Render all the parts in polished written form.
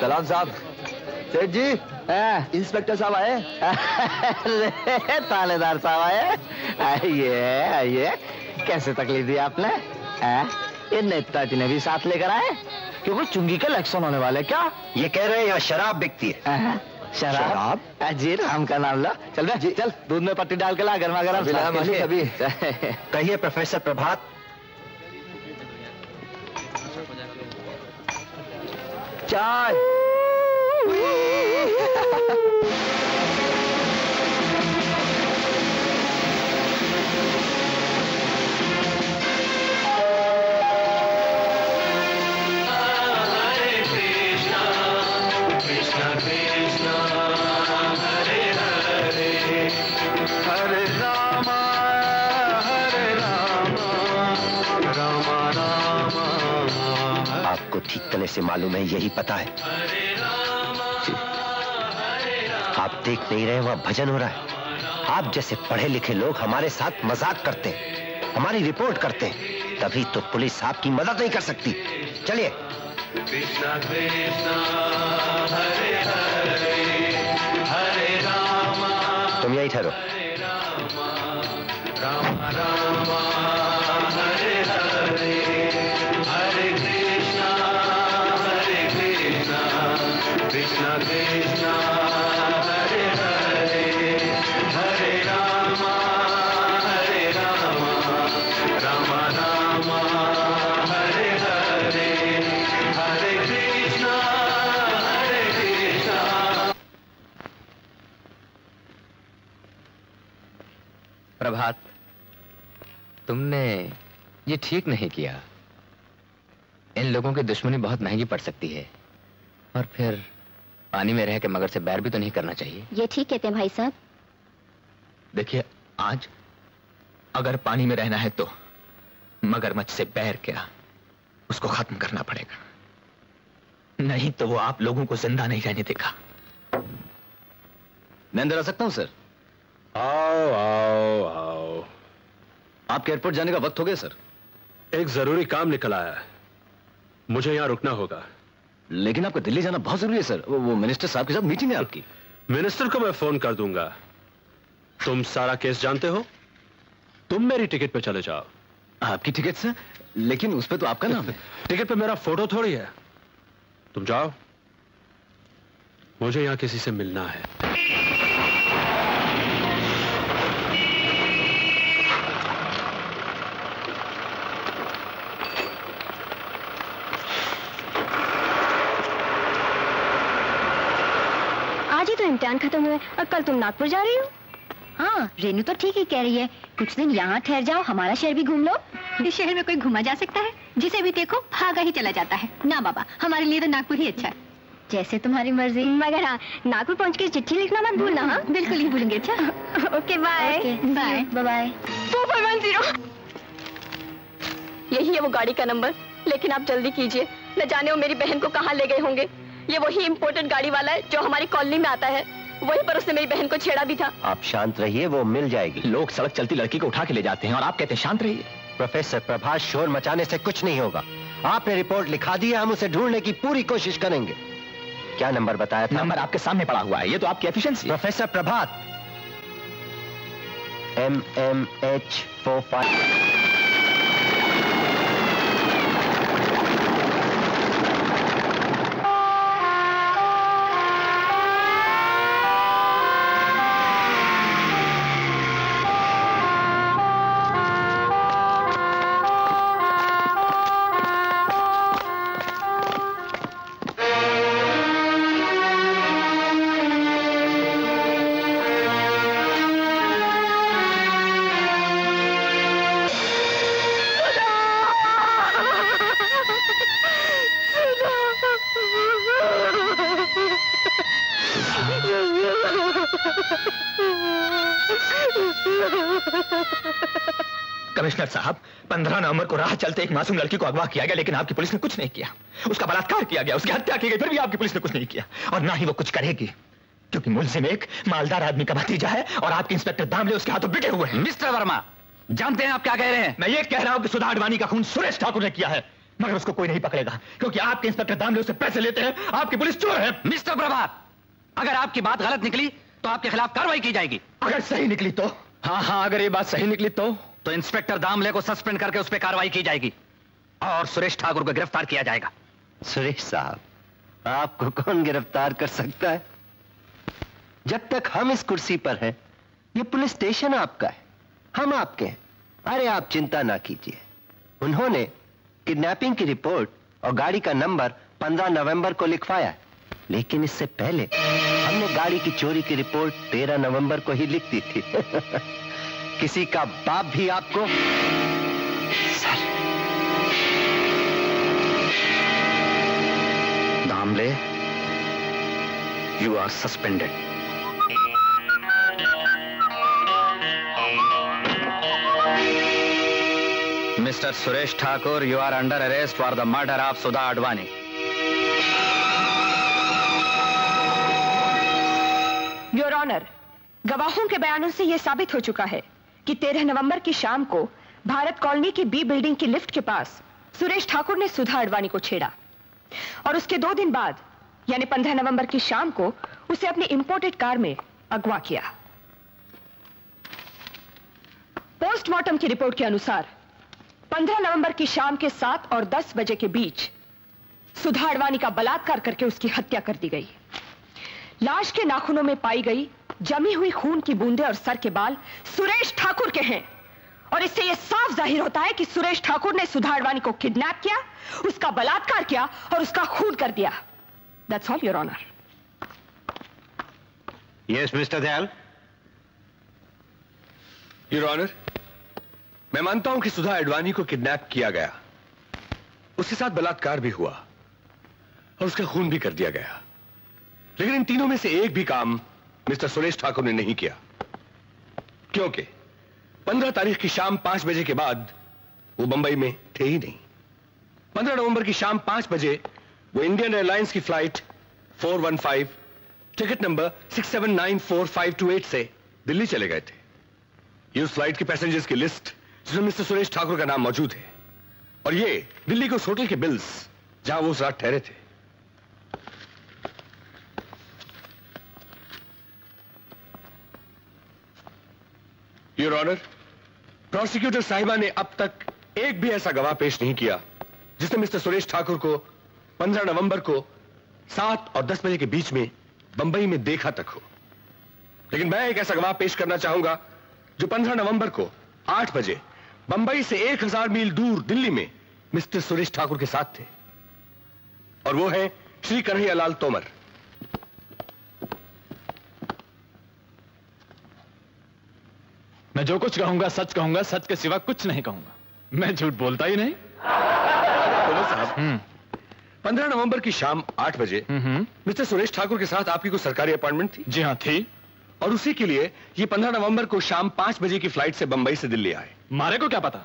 सलाम साहब। सेठ जी, इंस्पेक्टर साहब आए। अरे थानेदार साहब आए। आइए आइए, कैसे तकलीफ दी आपने? ये नेताजी ने भी साथ लेकर आए क्योंकि चुंगी के इलेक्शन होने वाले। क्या ये कह रहे हैं यहाँ शराब बिकती है? शराब? जी राम का नाम लो। चल बे जी, चल दूध में पत्ती डाल के ला, गर्मा गर्म। अभी कहिए प्रोफेसर प्रभात। चाय। आपको ठीक तरह से मालूम है, यही पता है। आप देख नहीं रहे, वहां भजन हो रहा है। आप जैसे पढ़े लिखे लोग हमारे साथ मजाक करते हैं, हमारी रिपोर्ट करते हैं, तभी तो पुलिस आपकी मदद नहीं कर सकती। चलिए। कृष्णा कृष्णा हरे हरे हरे रामा। तुम यही ठहरो। राम राम हरे हरे हरे कृष्णा कृष्णा कृष्णा हरे हरे हरे राम राम राम हरे हरे हरे कृष्णा। प्रभात, तुमने ये ठीक नहीं किया। इन लोगों की दुश्मनी बहुत महंगी पड़ सकती है, और फिर पानी में रह के मगर से बैर भी तो नहीं करना चाहिए। ये ठीक कहते हैं भाई साहब। देखिए, आज अगर पानी में रहना है तो मगरमच्छ से बैर क्या, उसको खत्म करना पड़ेगा, नहीं तो वो आप लोगों को जिंदा नहीं रहने देगा। मैं अंदर आ सकता हूं सर? आओ आओ आओ। आपके एयरपोर्ट जाने का वक्त हो गया सर। एक जरूरी काम निकल आया है, मुझे यहां रुकना होगा। लेकिन आपको दिल्ली जाना बहुत जरूरी है सर। वो मिनिस्टर साहब के साथ मीटिंग है आपकी। मिनिस्टर को मैं फोन कर दूंगा। तुम सारा केस जानते हो, तुम मेरी टिकट पे चले जाओ। आपकी टिकट सर? लेकिन उस पे तो आपका नाम है। टिकट पे मेरा फोटो थोड़ी है। तुम जाओ, मुझे यहां किसी से मिलना है। इम्तिहान खत्म हुए और कल तुम नागपुर जा रही हो? हाँ, रेनू तो ठीक ही कह रही है, कुछ दिन यहाँ ठहर जाओ, हमारा शहर भी घूम लो। इस शहर में कोई घूमा जा सकता है? जिसे भी देखो भागा ही चला जाता है। ना बाबा, हमारे लिए तो नागपुर ही अच्छा है। जैसे तुम्हारी मर्जी। मगर हाँ, नागपुर पहुँच के चिट्ठी लिखना मत भूलना। हाँ बिल्कुल ही भूलेंगे। अच्छा ओके बाय बाय बाय। 4410 यही है वो गाड़ी का नंबर, लेकिन आप जल्दी कीजिए, न जाने वो मेरी बहन को कहाँ ले गए होंगे। ये वही इम्पोर्टेंट गाड़ी वाला है जो हमारी कॉलोनी में आता है, वहीं पर उसने मेरी बहन को छेड़ा भी था। आप शांत रहिए, वो मिल जाएगी। लोग सड़क चलती लड़की को उठा के ले जाते हैं और आप कहते हैं शांत रहिए। प्रोफेसर प्रभात, शोर मचाने से कुछ नहीं होगा। आपने रिपोर्ट लिखा दी है, हम उसे ढूंढने की पूरी कोशिश करेंगे। क्या नंबर बताया था? नंबर आपके सामने पड़ा हुआ है, ये तो आपकी एफिशिएंसी। प्रोफेसर प्रभात, MMH45। कमिश्नर साहब, 15 नवंबर को राह चलते एक मासूम लड़की को अगवा किया गया, लेकिन आपकी पुलिस ने कुछ नहीं किया। उसका बलात्कार किया गया, उसकी हत्या की गई, फिर भी आपकी पुलिस ने कुछ नहीं किया, और ना ही वो कुछ करेगी, क्योंकि मुलजिम एक मालदार आदमी का भतीजा है और आपके इंस्पेक्टर दामले उसके हाथों बिके हुए हैं। मिस्टर वर्मा, जानते हैं आप क्या कह रहे हैं? मैं ये कह रहा हूं कि सुधा अडवाणी का खून सुरेश ठाकुर ने किया है, मगर उसको कोई नहीं पकड़ेगा क्योंकि आपके इंस्पेक्टर दामले उससे पैसे लेते हैं, आपकी पुलिस चोर है। मिस्टर प्रभात, अगर आपकी बात गलत निकली तो आपके खिलाफ कार्रवाई की जाएगी। अगर सही निकली तो? हाँ, अगर ये बात सही निकली तो इंस्पेक्टर दामले को सस्पेंड करके उस पर कार्रवाई की जाएगी और सुरेश ठाकुर को गिरफ्तार किया जाएगा। सुरेश साहब, आपको कौन गिरफ्तार कर सकता है? जब तक हम इस कुर्सी पर हैं, ये पुलिस स्टेशन आपका है, हम आपके हैं। अरे आप चिंता ना कीजिए। उन्होंने किडनैपिंग की रिपोर्ट और गाड़ी का नंबर 15 नवंबर को लिखवाया है, लेकिन इससे पहले हमने गाड़ी की चोरी की रिपोर्ट 13 नवंबर को ही लिख दी थी। किसी का बाप भी आपको sir. Damle, you are suspended. Mister Suresh Thakur, you are under arrest for the murder of Sudha Advani. Your honour, गवाहों के बयानों से यह साबित हो चुका है कि 13 नवंबर की शाम को भारत कॉलोनी की बी बिल्डिंग की लिफ्ट के पास सुरेश ठाकुर ने सुधा अडवाणी को छेड़ा और उसके 2 दिन बाद यानी 15 नवंबर की शाम को उसे अपनी इंपोर्टेड कार में अगवा किया। पोस्टमार्टम की रिपोर्ट के अनुसार 15 नवंबर की शाम के 7 और 10 बजे के बीच सुधा अडवाणी का बलात्कार करके उसकी हत्या कर दी गई। लाश के नाखूनों में पाई गई जमी हुई खून की बूंदें और सर के बाल सुरेश ठाकुर के हैं और इससे यह साफ जाहिर होता है कि सुरेश ठाकुर ने सुधा अडवाणी को किडनैप किया, उसका बलात्कार किया और उसका खून कर दिया। That's all your honour. Yes mister Dayal. Your honour, मैं मानता हूं कि सुधा अडवाणी को किडनैप किया गया, उसके साथ बलात्कार भी हुआ और उसका खून भी कर दिया गया, लेकिन इन तीनों में से एक भी काम मिस्टर सुरेश ठाकुर ने नहीं किया, क्योंकि 15 तारीख की शाम 5 बजे के बाद वो बंबई में थे ही नहीं। 15 नवंबर की शाम 5 बजे वो इंडियन एयरलाइंस की फ्लाइट 415 टिकट नंबर 6794-528 से दिल्ली चले गए थे। ये उस फ्लाइट के पैसेंजर्स की लिस्ट जिसमें मिस्टर सुरेश ठाकुर का नाम मौजूद है और ये दिल्ली के उस होटल के बिल्स जहां वो उस रात ठहरे थे। योर ऑनर, प्रोसिक्यूटर साहिबा ने अब तक एक भी ऐसा गवाह पेश नहीं किया जिसने मिस्टर सुरेश ठाकुर को 15 नवंबर को 7 और 10 बजे के बीच में बंबई में देखा तक हो। लेकिन मैं एक ऐसा गवाह पेश करना चाहूंगा जो 15 नवंबर को 8 बजे बंबई से 1000 मील दूर दिल्ली में मिस्टर सुरेश ठाकुर के साथ थे, और वो है श्री कन्हैयालाल तोमर। मैं जो कुछ कहूंगा सच कहूंगा, सच के सिवा कुछ नहीं कहूंगा। मैं झूठ बोलता ही नहीं। तोमर साहब, 15 नवंबर की शाम 8 बजे मिस्टर सुरेश ठाकुर के साथ आपकी कोई सरकारी अपॉइंटमेंट थी? जी हाँ, थी। और उसी के लिए ये 15 नवंबर को शाम 5 बजे की फ्लाइट से बंबई से दिल्ली आए। मारे को क्या पता?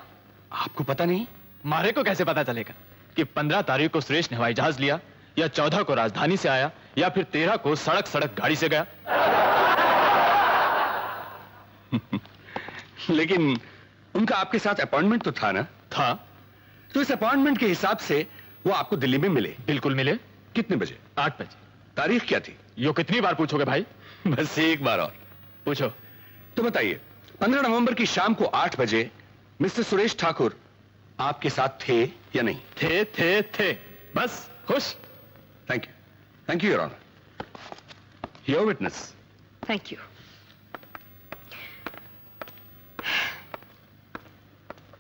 आपको पता नहीं? मारे को कैसे पता चलेगा कि 15 तारीख को सुरेश ने हवाई जहाज लिया, या 14 को राजधानी से आया, या फिर 13 को सड़क गाड़ी से गया? लेकिन उनका आपके साथ अपॉइंटमेंट तो था ना? था। तो इस अपॉइंटमेंट के हिसाब से वो आपको दिल्ली में मिले? बिल्कुल मिले। कितने बजे? 8 बजे। तारीख क्या थी? यो कितनी बार पूछोगे भाई? बस एक बार और पूछो। तो बताइए, 15 नवंबर की शाम को 8 बजे मिस्टर सुरेश ठाकुर आपके साथ थे या नहीं? थे। बस खुश। Thank you your honour. Your witness. Thank you.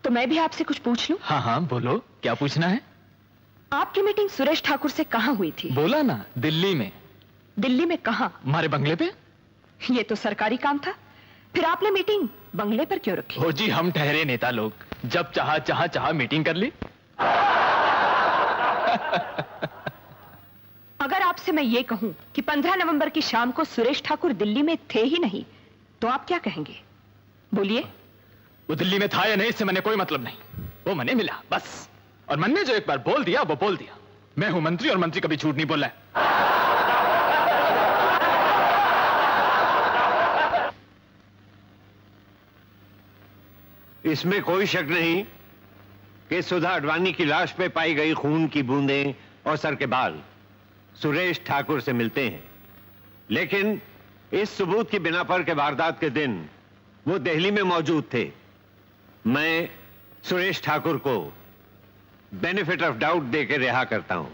तो मैं भी आपसे कुछ पूछ लूं? हाँ, बोलो, क्या पूछना है? आपकी मीटिंग सुरेश ठाकुर से कहां हुई थी? बोला ना, दिल्ली में। दिल्ली में कहां? हमारे बंगले पे। ये तो सरकारी काम था, फिर आपने मीटिंग बंगले पर क्यों रखी? हो जी, हम ठहरे नेता लोग, जब चाहा मीटिंग कर ली। अगर आपसे मैं ये कहूं कि 15 नवंबर की शाम को सुरेश ठाकुर दिल्ली में थे ही नहीं, तो आप क्या कहेंगे? बोलिए। वो दिल्ली में था या नहीं, इससे मैंने कोई मतलब नहीं। वो मने मिला बस, और मन ने जो एक बार बोल दिया वो बोल दिया। मैं हूं मंत्री, और मंत्री कभी झूठ नहीं बोला है। इसमें कोई शक नहीं कि सुधा अडवाणी की लाश पे पाई गई खून की बूंदें और सर के बाल सुरेश ठाकुर से मिलते हैं, लेकिन इस सबूत की बिना पर के वारदात के दिन वो दिल्ली में मौजूद थे। मैं सुरेश ठाकुर को बेनिफिट ऑफ डाउट देकर रिहा करता हूं।